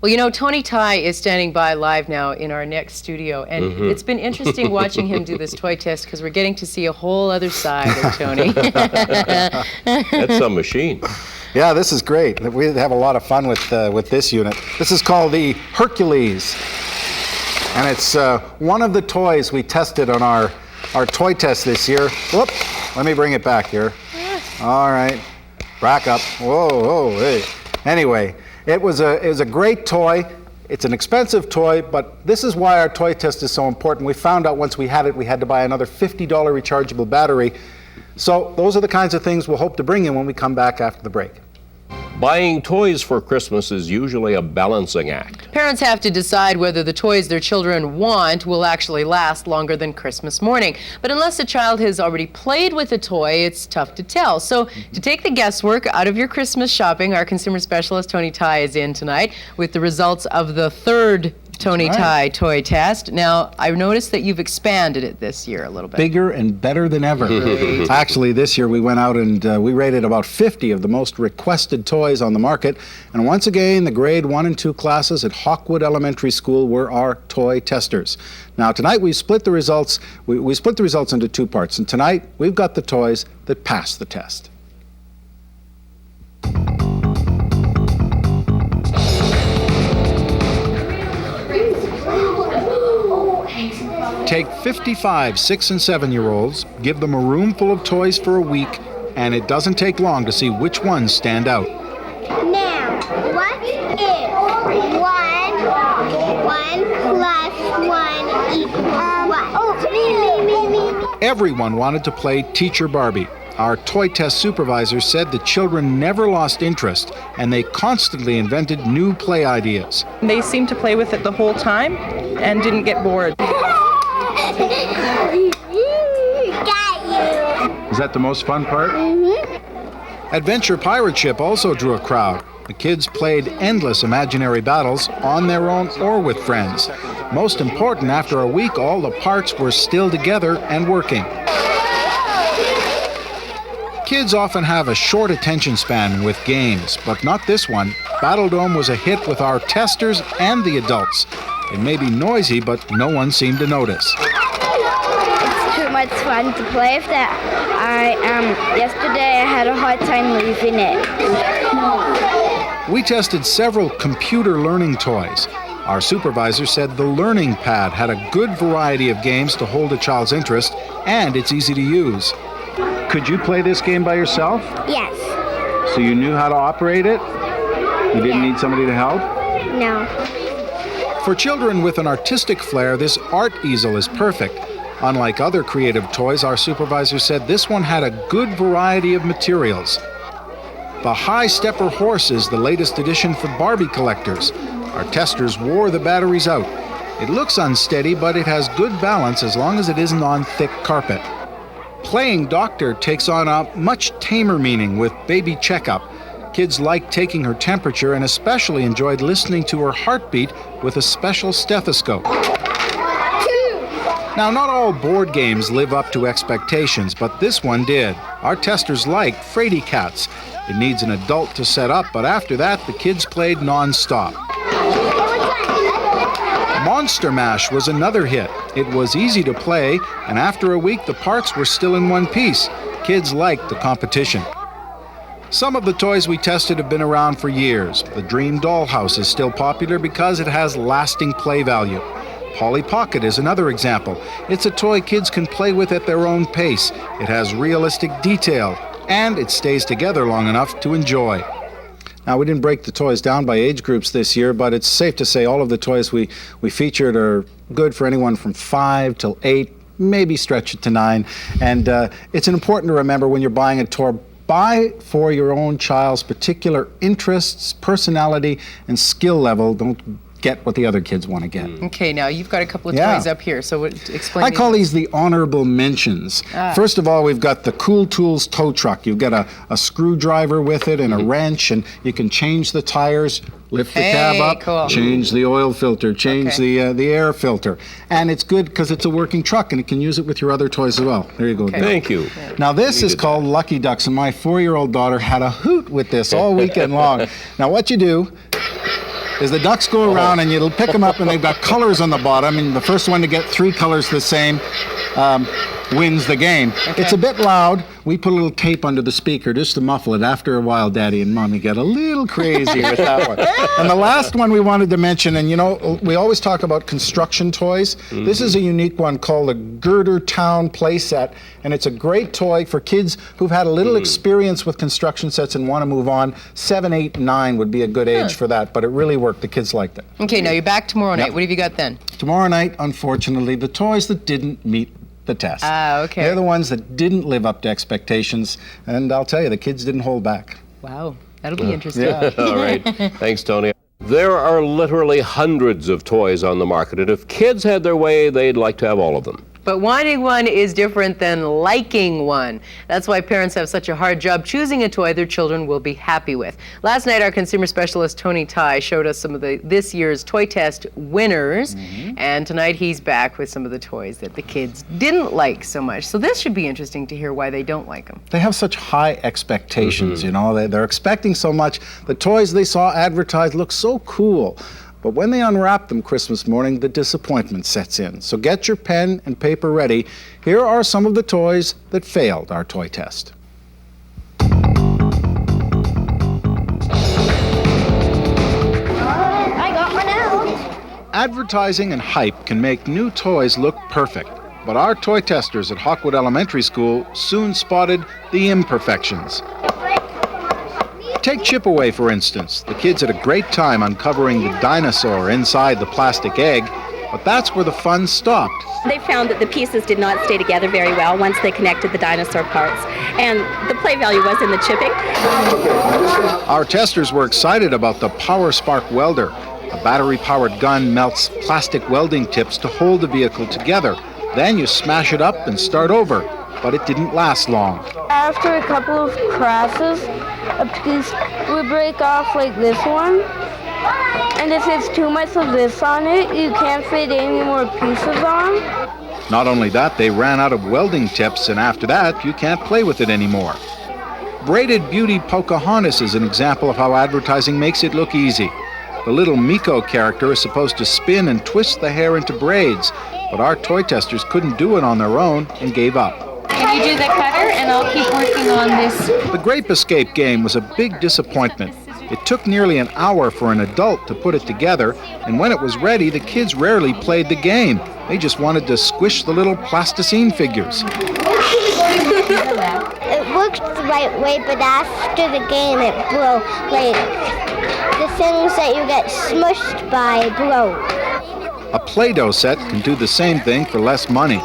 Well, you know, Tony Tighe is standing by live now in our next studio, and it's been interesting watching him do this toy test because we're getting to see a whole other side of Tony. That's a machine. Yeah, this is great. We have a lot of fun with this unit. This is called the Hercules, and it's one of the toys we tested on our toy test this year. Whoop! Let me bring it back here. All right, back up. Whoa, whoa, hey. Anyway. It was a great toy. It's an expensive toy, but this is why our toy test is so important. We found out once we had it, we had to buy another $50 rechargeable battery. So those are the kinds of things we'll hope to bring in when we come back after the break. Buying toys for Christmas is usually a balancing act. Parents have to decide whether the toys their children want will actually last longer than Christmas morning. But unless a child has already played with a toy, it's tough to tell. So to take the guesswork out of your Christmas shopping, our consumer specialist Tony Tighe is in tonight with the results of the third Tony Tighe toy test. Now, I've noticed that you've expanded it this year a little bit. Bigger and better than ever. Actually, this year we went out and we rated about 50 of the most requested toys on the market. And once again, the grade 1 and 2 classes at Hawkwood Elementary School were our toy testers. Now, tonight we split the results. We split the results into 2 parts. And tonight we've got the toys that passed the test. Take 55 6- and 7-year-olds, give them a room full of toys for a week, and it doesn't take long to see which ones stand out. Now, what is 1 plus 1 equals what? Oh, me. Everyone wanted to play Teacher Barbie. Our toy test supervisor said the children never lost interest, and they constantly invented new play ideas. They seemed to play with it the whole time and didn't get bored. Is that the most fun part? Adventure Pirate Ship also drew a crowd. The kids played endless imaginary battles on their own or with friends. Most important, after a week, all the parts were still together and working. Kids often have a short attention span with games, but not this one. Battle Dome was a hit with our testers and the adults. It may be noisy, but no one seemed to notice. It's too much fun to play with that. Yesterday I had a hard time leaving it. We tested several computer learning toys. Our supervisor said the Learning Pad had a good variety of games to hold a child's interest, and it's easy to use. Could you play this game by yourself? Yes. So you knew how to operate it? You didn't need somebody to help? No. For children with an artistic flair, this art easel is perfect. Unlike other creative toys, our supervisor said this one had a good variety of materials. The High Stepper Horse is the latest addition for Barbie collectors. Our testers wore the batteries out. It looks unsteady, but it has good balance as long as it isn't on thick carpet. Playing Doctor takes on a much tamer meaning with Baby Checkup. Kids liked taking her temperature and especially enjoyed listening to her heartbeat with a special stethoscope. Now, not all board games live up to expectations, but this one did. Our testers liked Fraidy Cats. It needs an adult to set up, but after that, the kids played non-stop. Monster Mash was another hit. It was easy to play, and after a week, the parts were still in one piece. Kids liked the competition. Some of the toys we tested have been around for years. The Dream Dollhouse is still popular because it has lasting play value. Polly Pocket is another example. It's a toy kids can play with at their own pace. It has realistic detail, and it stays together long enough to enjoy. Now, we didn't break the toys down by age groups this year, but it's safe to say all of the toys we featured are good for anyone from 5 till 8, maybe stretch it to 9. And it's important to remember when you're buying a toy, buy for your own child's particular interests, personality, and skill level. Don't get what the other kids want to get. Okay, now you've got a couple of toys up here, so explain. I call these the honorable mentions. First of all, we've got the Cool Tools tow truck. You've got a screwdriver with it and a wrench, and you can change the tires, lift the cab up, change the oil filter, change the air filter. And it's good because it's a working truck, and you can use it with your other toys as well. There you go. Thank you. Now, this is called Lucky Ducks, and my 4-year-old daughter had a hoot with this all weekend long. Now, what you do is the ducks go around and you'll pick them up and they've got colors on the bottom, and the first one to get 3 colors the same wins the game. Okay. It's a bit loud. We put a little tape under the speaker just to muffle it. After a while, Daddy and Mommy get a little crazy with that one. And the last one we wanted to mention, and you know, we always talk about construction toys. This is a unique one called the Girder Town playset, and it's a great toy for kids who've had a little experience with construction sets and want to move on. 7, 8, 9 would be a good age for that, but it really worked. The kids liked it. Okay, now you're back tomorrow night. What have you got then? Tomorrow night, unfortunately, the toys that didn't meet the test. Ah, okay. They're the ones that didn't live up to expectations, and I'll tell you, the kids didn't hold back. Wow, that'll be interesting. All right. Thanks, Tony. There are literally hundreds of toys on the market, and if kids had their way, they'd like to have all of them. But wanting one is different than liking one. That's why parents have such a hard job choosing a toy their children will be happy with. Last night, our consumer specialist, Tony Tighe, showed us some of this year's toy test winners. And tonight, he's back with some of the toys that the kids didn't like so much. So this should be interesting to hear why they don't like them. They have such high expectations, you know. They're expecting so much. The toys they saw advertised look so cool. But when they unwrap them Christmas morning, the disappointment sets in. So get your pen and paper ready. Here are some of the toys that failed our toy test. I got one out. Advertising and hype can make new toys look perfect. But our toy testers at Hawkwood Elementary School soon spotted the imperfections. Take Chip Away, for instance. The kids had a great time uncovering the dinosaur inside the plastic egg, but that's where the fun stopped. They found that the pieces did not stay together very well once they connected the dinosaur parts, and the play value was in the chipping. Our testers were excited about the Power Spark Welder. A battery-powered gun melts plastic welding tips to hold the vehicle together. Then you smash it up and start over, but it didn't last long. After a couple of crashes, a piece would break off like this one. And if there's too much of this on it, you can't fit any more pieces on. Not only that, they ran out of welding tips, and after that, you can't play with it anymore. Braided Beauty Pocahontas is an example of how advertising makes it look easy. The little Miko character is supposed to spin and twist the hair into braids, but our toy testers couldn't do it on their own and gave up. Can you do the cutter and I'll keep working on this? The Grape Escape game was a big disappointment. It took nearly an hour for an adult to put it together, and when it was ready, the kids rarely played the game. They just wanted to squish the little plasticine figures. It worked the right way, but after the game it broke. Like, the things that you get smushed by broke. A Play-Doh set can do the same thing for less money.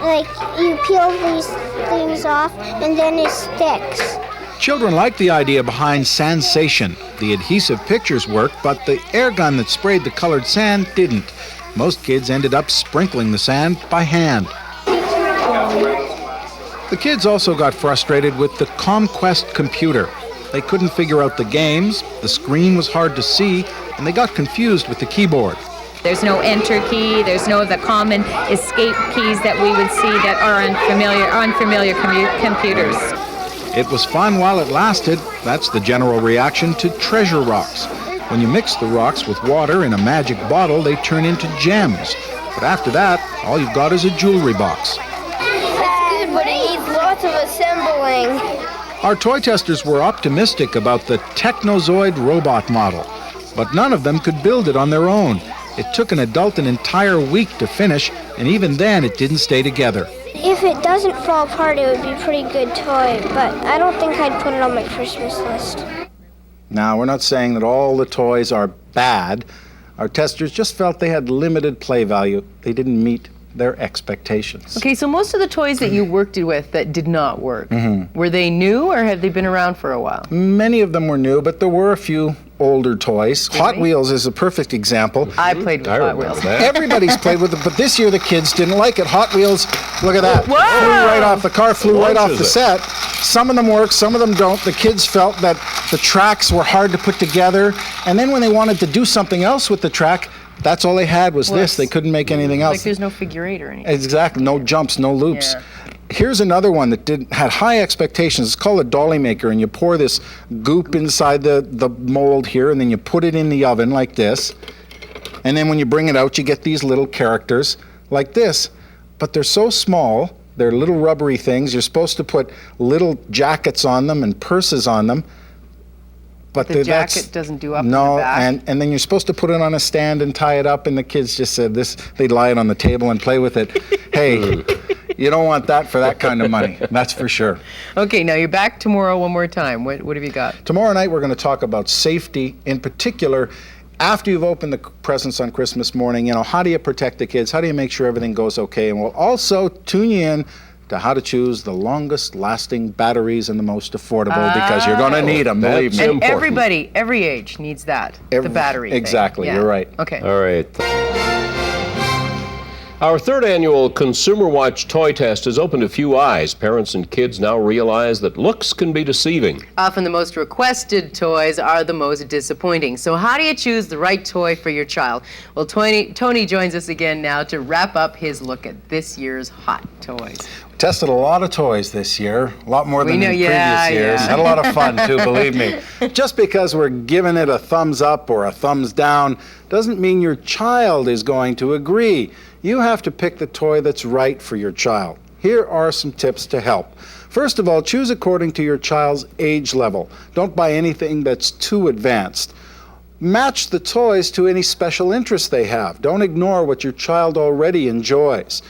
Like, you peel these things off and then it sticks. Children like the idea behind Sensation. The adhesive pictures worked, but the air gun that sprayed the colored sand didn't. Most kids ended up sprinkling the sand by hand. The kids also got frustrated with the ComQuest computer. They couldn't figure out the games, the screen was hard to see, and they got confused with the keyboard. There's no enter key, there's no of the common escape keys that we would see that are on familiar computers. It was fun while it lasted. That's the general reaction to treasure rocks. When you mix the rocks with water in a magic bottle, they turn into gems. But after that, all you've got is a jewelry box. It's good, but it needs lots of assembling. Our toy testers were optimistic about the Technozoid robot model, but none of them could build it on their own. It took an adult an entire week to finish, and even then it didn't stay together. If it doesn't fall apart, it would be a pretty good toy, but I don't think I'd put it on my Christmas list. Now, we're not saying that all the toys are bad. Our testers just felt they had limited play value. They didn't meet their expectations. Okay, so most of the toys that you worked with that did not work, were they new or have they been around for a while? Many of them were new, but there were a few older toys. Really? Hot Wheels is a perfect example. I played with Hot Wheels. Everybody's played with it, but this year the kids didn't like it. Hot Wheels, look at that. Whoa! Flew right off, the car flew right off the set. Some of them work, some of them don't. The kids felt that the tracks were hard to put together, and then when they wanted to do something else with the track, that's all they had was this. They couldn't make anything else. Like there's no figure eight or anything. Exactly, no jumps, no loops. Yeah. Here's another one that had high expectations. It's called a dolly maker, and you pour this goop inside the mold here, and then you put it in the oven like this. And then when you bring it out, you get these little characters like this. But they're so small, they're little rubbery things. You're supposed to put little jackets on them and purses on them. But the jacket doesn't do up in the back. and then you're supposed to put it on a stand and tie it up, and the kids just said they'd lie it on the table and play with it. Hey, you don't want that for that kind of money, that's for sure. Okay, now you're back tomorrow one more time. What have you got? Tomorrow night we're going to talk about safety, in particular, after you've opened the presents on Christmas morning. You know, how do you protect the kids? How do you make sure everything goes okay? And we'll also tune you in to how to choose the longest lasting batteries and the most affordable, because you're going to need them, believe me. And everybody, every age needs that, the battery Exactly, thing. You're right. Okay. All right. Our third annual Consumer Watch toy test has opened a few eyes. Parents and kids now realize that looks can be deceiving. Often the most requested toys are the most disappointing. So how do you choose the right toy for your child? Well, Tony joins us again now to wrap up his look at this year's hot toys. Tested a lot of toys this year, a lot more than in previous yeah, years. yeah. Had a lot of fun too, believe me. Just because we're giving it a thumbs up or a thumbs down doesn't mean your child is going to agree. You have to pick the toy that's right for your child. Here are some tips to help. First of all, choose according to your child's age level. Don't buy anything that's too advanced. Match the toys to any special interests they have. Don't ignore what your child already enjoys.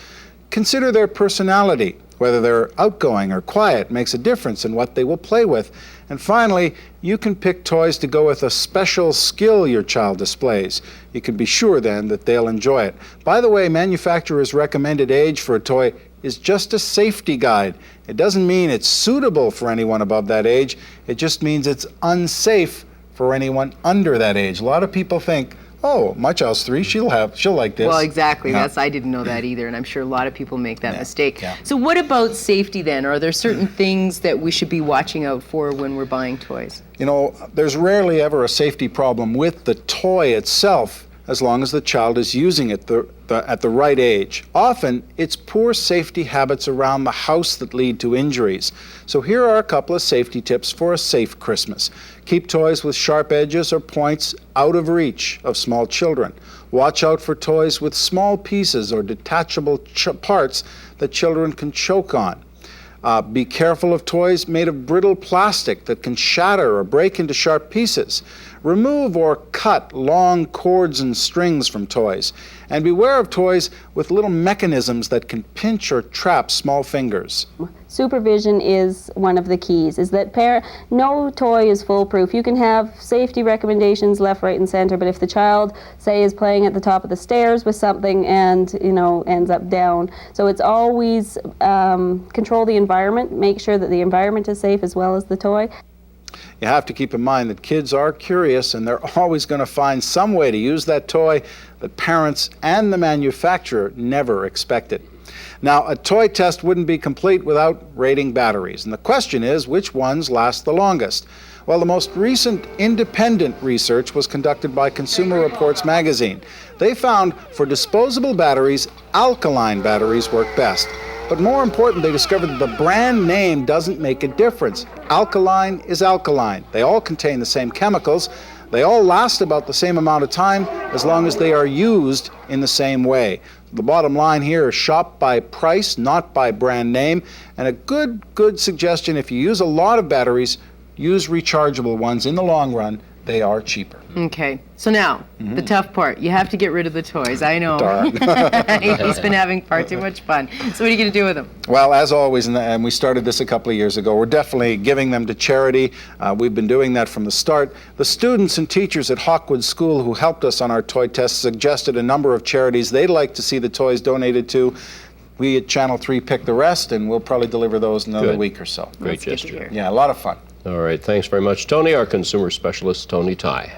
Consider their personality. Whether they're outgoing or quiet makes a difference in what they will play with. And finally, you can pick toys to go with a special skill your child displays. You can be sure then that they'll enjoy it. By the way, manufacturer's recommended age for a toy is just a safety guide. It doesn't mean it's suitable for anyone above that age. It just means it's unsafe for anyone under that age. A lot of people think, oh, my child's 3, she'll like this. Well, exactly. Yeah. I didn't know that either, and I'm sure a lot of people make that mistake. Yeah. So what about safety then? Are there certain things that we should be watching out for when we're buying toys? You know, there's rarely ever a safety problem with the toy itself, as long as the child is using it at the right age. Often, it's poor safety habits around the house that lead to injuries. So here are a couple of safety tips for a safe Christmas. Keep toys with sharp edges or points out of reach of small children. Watch out for toys with small pieces or detachable parts that children can choke on. Be careful of toys made of brittle plastic that can shatter or break into sharp pieces. Remove or cut long cords and strings from toys. And beware of toys with little mechanisms that can pinch or trap small fingers. Supervision is one of the keys, is that no toy is foolproof. You can have safety recommendations left, right, and center, but if the child, say, is playing at the top of the stairs with something and, ends up down. So it's always control the environment, make sure that the environment is safe as well as the toy. You have to keep in mind that kids are curious and they're always going to find some way to use that toy that parents and the manufacturer never expected. Now, a toy test wouldn't be complete without rating batteries. And the question is, which ones last the longest? Well, the most recent independent research was conducted by Consumer Reports magazine. They found for disposable batteries, alkaline batteries work best. But more important, they discovered that the brand name doesn't make a difference. Alkaline is alkaline. They all contain the same chemicals. They all last about the same amount of time as long as they are used in the same way. The bottom line here is shop by price, not by brand name. And a good suggestion, if you use a lot of batteries, use rechargeable ones. In the long run, they are cheaper. Okay, so now, the tough part. You have to get rid of the toys. I know. Darn. He's been having far too much fun. So what are you going to do with them? Well, as always, and we started this a couple of years ago, we're definitely giving them to charity. We've been doing that from the start. The students and teachers at Hawkwood School who helped us on our toy test suggested a number of charities they'd like to see the toys donated to. We at Channel 3 picked the rest, and we'll probably deliver those in another week or so. Great That's good to gesture. hear. Yeah, a lot of fun. All right, thanks very much, Tony. Our consumer specialist, Tony Tighe.